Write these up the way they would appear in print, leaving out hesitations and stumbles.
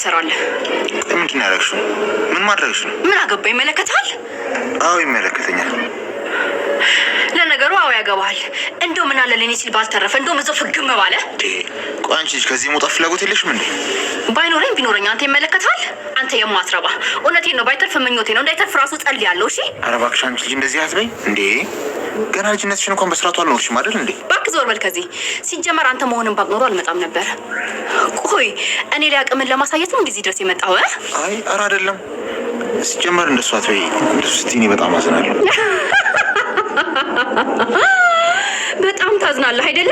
ትሰራለህ? ምንድን ያደረግሽው? ምን ማድረግሽ ነው? ምን አገባ? ይመለከታል? አዎ ይመለከተኛል። ለነገሩ አዎ ያገባል። እንደው ምን አለ ለኔ ሲል ባልተረፈ እንደው መዘው ፍግም ባለ። ቆይ አንቺ ከዚህ መውጣት ፍላጎት የለሽም እንዴ? ባይኖረኝ ቢኖረኝ አንተ ይመለከታል? አንተ የማትረባ። እውነቴን ነው፣ ባይተርፍ ምኞቴ ነው። እንዳይተርፍ ራሱ ጸልያለሁ። እሺ ኧረ እባክሽ አንቺ ልጅ እንደዚህ አትበይ እንዴ። ገና ልጅነትሽን እንኳን በስርዓቱ አልኖርሽም አይደል እንዴ? እባክህ ዞር በል ከዚህ። ሲጀመር አንተ መሆንን ባቅኖሩ አልመጣም ነበር። ቆይ እኔ ላይ አቅምን ለማሳየት ነው እንደዚህ ድረስ የመጣው? አይ ኧረ አይደለም። ሲጀመር እንደሱ አትበይ። እንደሱ ስትይ እኔ በጣም አዝናለሁ። በጣም ታዝናለህ አይደለ?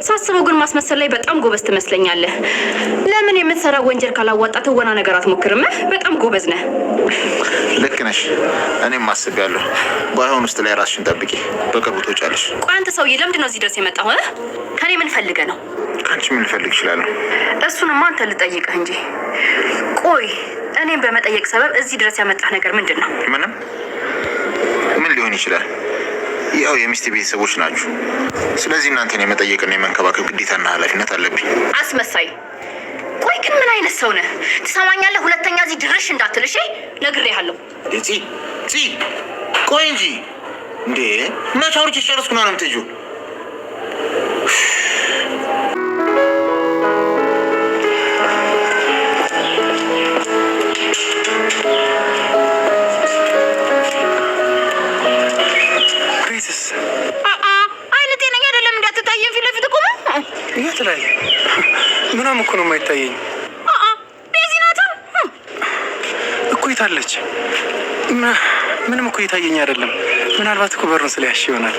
ሳስበው ግን ማስመሰል ላይ በጣም ጎበዝ ትመስለኛለህ። ለምን የምትሰራው ወንጀል ካላዋጣ ትወና ነገር አትሞክርም? በጣም ጎበዝ ነህ። ልክ ነሽ። እኔም አስቤያለሁ። ባይሆን ውስጥ ላይ ራስሽን ጠብቂ፣ በቅርቡ ትወጫለሽ። ቆይ አንተ ሰውዬ ለምንድን ነው እዚህ ድረስ የመጣው? ከኔ ምን ፈልገህ ነው? ከአንቺ ምን ልፈልግ እችላለሁ? እሱንማ አንተ ልጠይቅህ እንጂ። ቆይ እኔም በመጠየቅ ሰበብ እዚህ ድረስ ያመጣህ ነገር ምንድን ነው? ምንም። ምን ሊሆን ይችላል? ያው የሚስት ቤተሰቦች ናችሁ። ስለዚህ እናንተን የመጠየቅና የመንከባከብ ግዴታና ኃላፊነት አለብኝ። አስመሳይ! ቆይ ግን ምን አይነት ሰው ነህ? ትሰማኛለህ? ሁለተኛ እዚህ ድርሽ እንዳትል እሺ? ነግሬሃለሁ። ቆይ እንጂ እንዴ! መቼ አውርቼ ጨረስኩና ነው የምትሄጂው? የት ላይ ምናምን እኮ ነው የማይታየኝ። ቤዚ ናት እኮ የታለች? ምንም እኮ እየታየኝ አይደለም። ምናልባት እኮ በሩን ስለያሽ ይሆናል።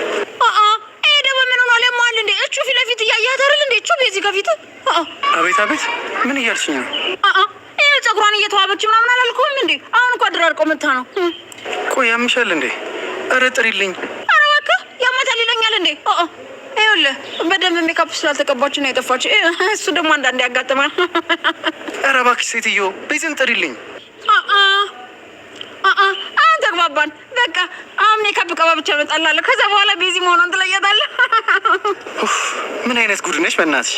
ይሄ ደግሞ ምን ሆኗል? ለማል እንዴ እቹ ፊት ለፊት እያያት አይደል እንዴ? እቹ ቤዚ ከፊት። አቤት አቤት፣ ምን እያልሽኝ ነው? ይሄ ጸጉሯን እየተዋበች ምናምን አላልኩም እንዴ? አሁን እኮ አደራርቆ መታ ነው። ቆይ ያምሻል እንዴ? ኧረ ጥሪልኝ። ኧረ እባክህ ያማታል ይለኛል እንዴ? ይኸውልህ በደንብ ሜካፕ ስላልተቀባች ነው የጠፋች። እሱ ደግሞ አንዳንዴ ያጋጥማል። ኧረ እባክሽ ሴትዮ ቤዝን ጥሪልኝ። ተግባባን። በቃ አሁን ሜካፕ ቀባ ብቻ እመጣልሃለሁ። ከዛ በኋላ ቤዚ መሆኗን ትለያታለህ። ምን አይነት ጉድ ነሽ በእናትሽ!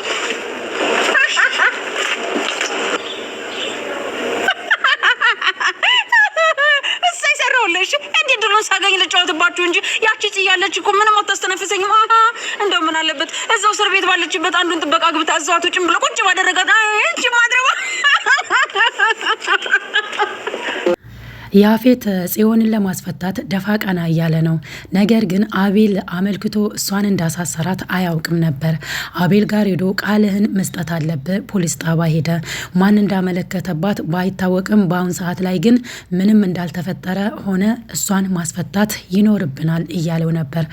እሰይ ሰራሁልሽ። እንዴት ድሮን ሳገኝ ልጫወትባችሁ እንጂ ያቺ ጽያለች እኮ ምንም አታስተነፍሰኝም። እንደው ምን አለበት እዛው እስር ቤት ባለችበት አንዱን ጥበቃ ግብታ እዛው አትወጪም ብሎ ቁጭ ባደረጋት። እንጂ ማድረባ ያፌት ጽዮንን ለማስፈታት ደፋ ቀና እያለ ነው። ነገር ግን አቤል አመልክቶ እሷን እንዳሳሰራት አያውቅም ነበር። አቤል ጋር ሄዶ ቃልህን መስጠት አለብህ ፖሊስ ጣባ ሄደ። ማን እንዳመለከተባት ባይታወቅም በአሁን ሰዓት ላይ ግን ምንም እንዳልተፈጠረ ሆነ እሷን ማስፈታት ይኖርብናል እያለው ነበር።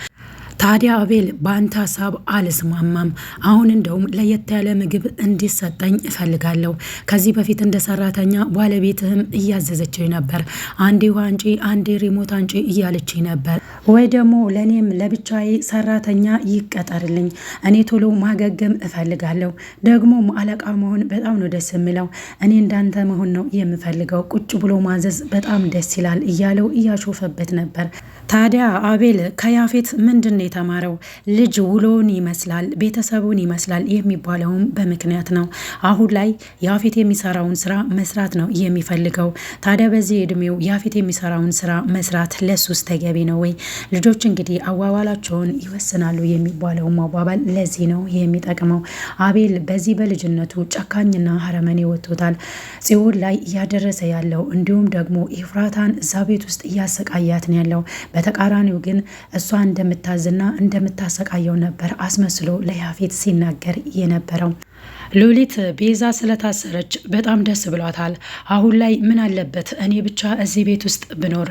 ታዲያ አቤል በአንተ ሀሳብ አልስማማም። አሁን እንደውም ለየት ያለ ምግብ እንዲሰጠኝ እፈልጋለሁ። ከዚህ በፊት እንደ ሰራተኛ ባለቤትህም እያዘዘችኝ ነበር። አንዴ ውሃ አንጪ፣ አንዴ ሪሞት አንጪ እያለችኝ ነበር። ወይ ደግሞ ለእኔም ለብቻዬ ሰራተኛ ይቀጠርልኝ። እኔ ቶሎ ማገገም እፈልጋለሁ። ደግሞም አለቃ መሆን በጣም ነው ደስ የሚለው። እኔ እንዳንተ መሆን ነው የምፈልገው። ቁጭ ብሎ ማዘዝ በጣም ደስ ይላል እያለው እያሾፈበት ነበር። ታዲያ አቤል ከያፌት ምንድን ነው የተማረው? ልጅ ውሎውን ይመስላል ቤተሰቡን ይመስላል የሚባለውም በምክንያት ነው። አሁን ላይ ያፌት የሚሰራውን ስራ መስራት ነው የሚፈልገው። ታዲያ በዚህ እድሜው ያፌት የሚሰራውን ስራ መስራት ለሱስ ተገቢ ነው ወይ? ልጆች እንግዲህ አዋዋላቸውን ይወስናሉ የሚባለውም አባባል ለዚህ ነው የሚጠቅመው። አቤል በዚህ በልጅነቱ ጨካኝና ሀረመኔ ወጥቶታል። ጽዮን ላይ እያደረሰ ያለው እንዲሁም ደግሞ ኤፍራታን እዛ ቤት ውስጥ እያሰቃያት ነው ያለው። በተቃራኒው ግን እሷ እንደምታዝና እንደምታሰቃየው ነበር አስመስሎ ለያፌት ሲናገር የነበረው። ሉሊት ቤዛ ስለታሰረች በጣም ደስ ብሏታል። አሁን ላይ ምን አለበት እኔ ብቻ እዚህ ቤት ውስጥ ብኖር፣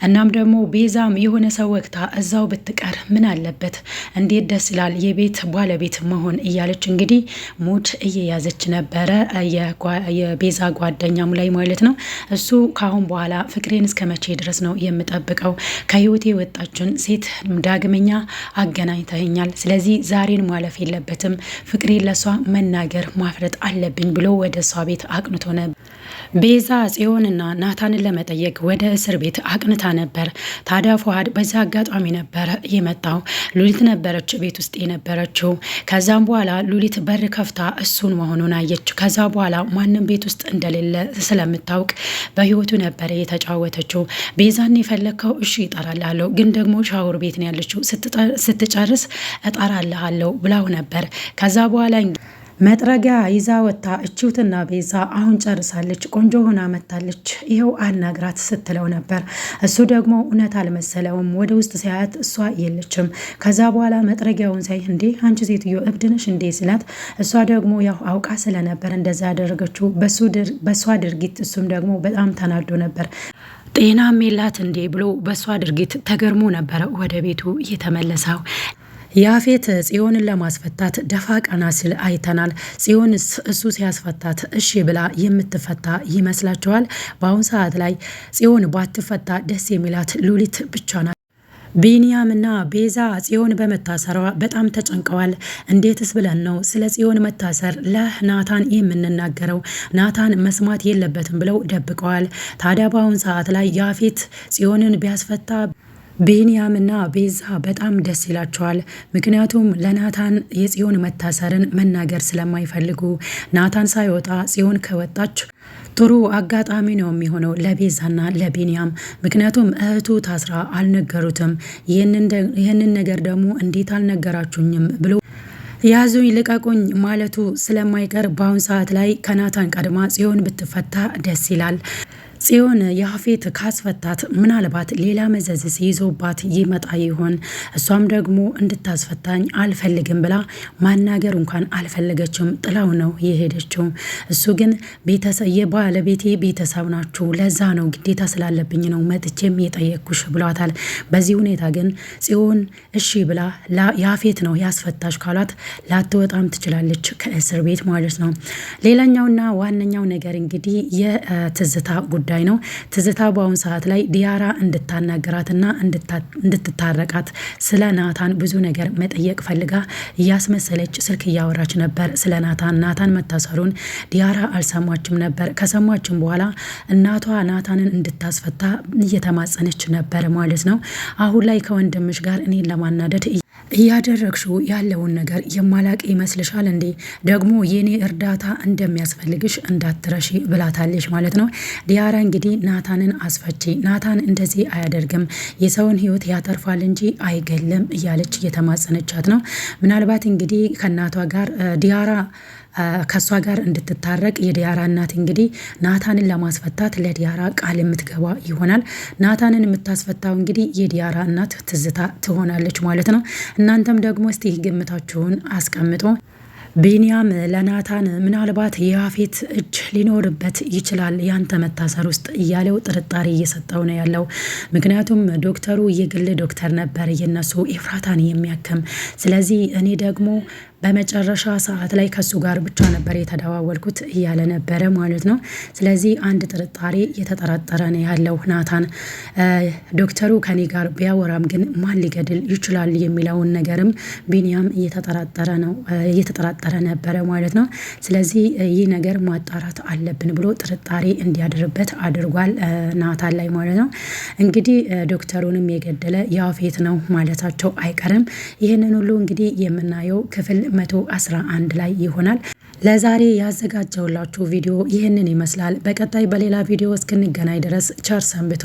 እናም ደግሞ ቤዛም የሆነ ሰው ወቅታ እዛው ብትቀር ምን አለበት፣ እንዴት ደስ ይላል የቤት ባለቤት መሆን እያለች እንግዲህ ሙድ እየያዘች ነበረ። የቤዛ ጓደኛም ላይ ማለት ነው። እሱ ካሁን በኋላ ፍቅሬን እስከ መቼ ድረስ ነው የምጠብቀው? ከህይወቴ የወጣችን ሴት ዳግመኛ አገናኝተኛል። ስለዚህ ዛሬን ማለፍ የለበትም ፍቅሬን ለሷ መናገር ማፍረጥ አለብኝ ብሎ ወደ እሷ ቤት አቅንቶ ነበር። ቤዛ ጽዮንና ናታንን ለመጠየቅ ወደ እስር ቤት አቅንታ ነበር። ታዲያ ፉአድ በዛ አጋጣሚ ነበር የመጣው። ሉሊት ነበረች ቤት ውስጥ የነበረችው። ከዛም በኋላ ሉሊት በር ከፍታ እሱን መሆኑን አየች። ከዛ በኋላ ማንም ቤት ውስጥ እንደሌለ ስለምታውቅ በህይወቱ ነበር የተጫወተችው። ቤዛን የፈለግከው እሺ እጠራልሃለሁ፣ ግን ደግሞ ሻወር ቤት ነው ያለችው፣ ስትጨርስ እጠራልሃለሁ ብላው ነበር። ከዛ በኋላ መጥረጊያ ይዛ ወጥታ እችውትና ቤዛ አሁን ጨርሳለች፣ ቆንጆ ሆና መታለች፣ ይኸው አናግራት ስትለው ነበር። እሱ ደግሞ እውነት አልመሰለውም። ወደ ውስጥ ሲያያት እሷ የለችም። ከዛ በኋላ መጥረጊያውን ሳይ እንዴ አንቺ ሴትዮ እብድነሽ እንዴ ስላት፣ እሷ ደግሞ ያው አውቃ ስለነበር እንደዛ ያደረገችው በእሷ ድርጊት እሱም ደግሞ በጣም ተናዶ ነበር። ጤናም የላት እንዴ ብሎ በእሷ ድርጊት ተገርሞ ነበረ ወደ ቤቱ የተመለሰው። ያፌት ጽዮንን ለማስፈታት ደፋ ቀና ሲል አይተናል። ጽዮን እሱ ሲያስፈታት እሺ ብላ የምትፈታ ይመስላችኋል? በአሁኑ ሰዓት ላይ ጽዮን ባትፈታ ደስ የሚላት ሉሊት ብቻ ናት። ቢንያምና ቤዛ ጽዮን በመታሰሯ በጣም ተጨንቀዋል። እንዴትስ ብለን ነው ስለ ጽዮን መታሰር ለናታን የምንናገረው? ናታን መስማት የለበትም ብለው ደብቀዋል። ታዲያ በአሁኑ ሰዓት ላይ ያፌት ጽዮንን ቢያስፈታ ቢንያምና ቤዛ በጣም ደስ ይላቸዋል። ምክንያቱም ለናታን የጽዮን መታሰርን መናገር ስለማይፈልጉ፣ ናታን ሳይወጣ ጽዮን ከወጣች ጥሩ አጋጣሚ ነው የሚሆነው ለቤዛና ለቢንያም። ምክንያቱም እህቱ ታስራ አልነገሩትም። ይህንን ነገር ደግሞ እንዴት አልነገራችሁኝም ብሎ ያዙኝ ልቀቁኝ ማለቱ ስለማይቀር በአሁን ሰዓት ላይ ከናታን ቀድማ ጽዮን ብትፈታ ደስ ይላል። ጽዮን ያፌት ካስፈታት ምናልባት ሌላ መዘዝ ይዞባት ይመጣ ይሆን? እሷም ደግሞ እንድታስፈታኝ አልፈልግም ብላ ማናገር እንኳን አልፈለገችም። ጥላው ነው የሄደችው። እሱ ግን የባለቤቴ ቤተሰብ ናችሁ፣ ለዛ ነው ግዴታ ስላለብኝ ነው መጥቼም የጠየቅኩሽ ብሏታል። በዚህ ሁኔታ ግን ጽዮን እሺ ብላ ያፌት ነው ያስፈታሽ ካሏት ላትወጣም ትችላለች ከእስር ቤት ማለት ነው። ሌላኛውና ዋነኛው ነገር እንግዲህ የትዝታ ጉዳይ ነው። ትዝታ በአሁኑ ሰዓት ላይ ዲያራ እንድታናገራትና እንድትታረቃት ስለ ናታን ብዙ ነገር መጠየቅ ፈልጋ እያስመሰለች ስልክ እያወራች ነበር። ስለ ናታን መታሰሩን ዲያራ አልሰማችም ነበር። ከሰማችም በኋላ እናቷ ናታንን እንድታስፈታ እየተማጸነች ነበር ማለት ነው። አሁን ላይ ከወንድምሽ ጋር እኔን ለማናደድ እያደረግሽው ያለውን ነገር የማላቅ ይመስልሻል እንዴ? ደግሞ የኔ እርዳታ እንደሚያስፈልግሽ እንዳትረሺ ብላታለች ማለት ነው። ዲያራ እንግዲህ ናታንን አስፈቺ፣ ናታን እንደዚህ አያደርግም፣ የሰውን ሕይወት ያተርፋል እንጂ አይገልም እያለች እየተማጸነቻት ነው። ምናልባት እንግዲህ ከእናቷ ጋር ዲያራ ከእሷ ጋር እንድትታረቅ የዲያራ እናት እንግዲህ ናታንን ለማስፈታት ለዲያራ ቃል የምትገባ ይሆናል። ናታንን የምታስፈታው እንግዲህ የዲያራ እናት ትዝታ ትሆናለች ማለት ነው። እናንተም ደግሞ እስቲ ግምታችሁን አስቀምጦ ቢንያም ለናታን ምናልባት የያፌት እጅ ሊኖርበት ይችላል ያንተ መታሰር ውስጥ እያለው ጥርጣሬ እየሰጠው ነው ያለው። ምክንያቱም ዶክተሩ የግል ዶክተር ነበር የነሱ ኤፍራታን የሚያክም። ስለዚህ እኔ ደግሞ በመጨረሻ ሰዓት ላይ ከሱ ጋር ብቻ ነበር የተደዋወልኩት እያለ ነበረ ማለት ነው። ስለዚህ አንድ ጥርጣሬ እየተጠራጠረ ነው ያለው ናታን። ዶክተሩ ከኔ ጋር ቢያወራም ግን ማን ሊገድል ይችላል የሚለውን ነገርም ቢንያም እየተጠራጠረ ነበረ ማለት ነው። ስለዚህ ይህ ነገር ማጣራት አለብን ብሎ ጥርጣሬ እንዲያድርበት አድርጓል ናታን ላይ ማለት ነው። እንግዲህ ዶክተሩንም የገደለ ያፌት ነው ማለታቸው አይቀርም። ይህንን ሁሉ እንግዲህ የምናየው ክፍል 111 ላይ ይሆናል። ለዛሬ ያዘጋጀውላችሁ ቪዲዮ ይህንን ይመስላል። በቀጣይ በሌላ ቪዲዮ እስክንገናኝ ድረስ ቸር ሰንብቱ።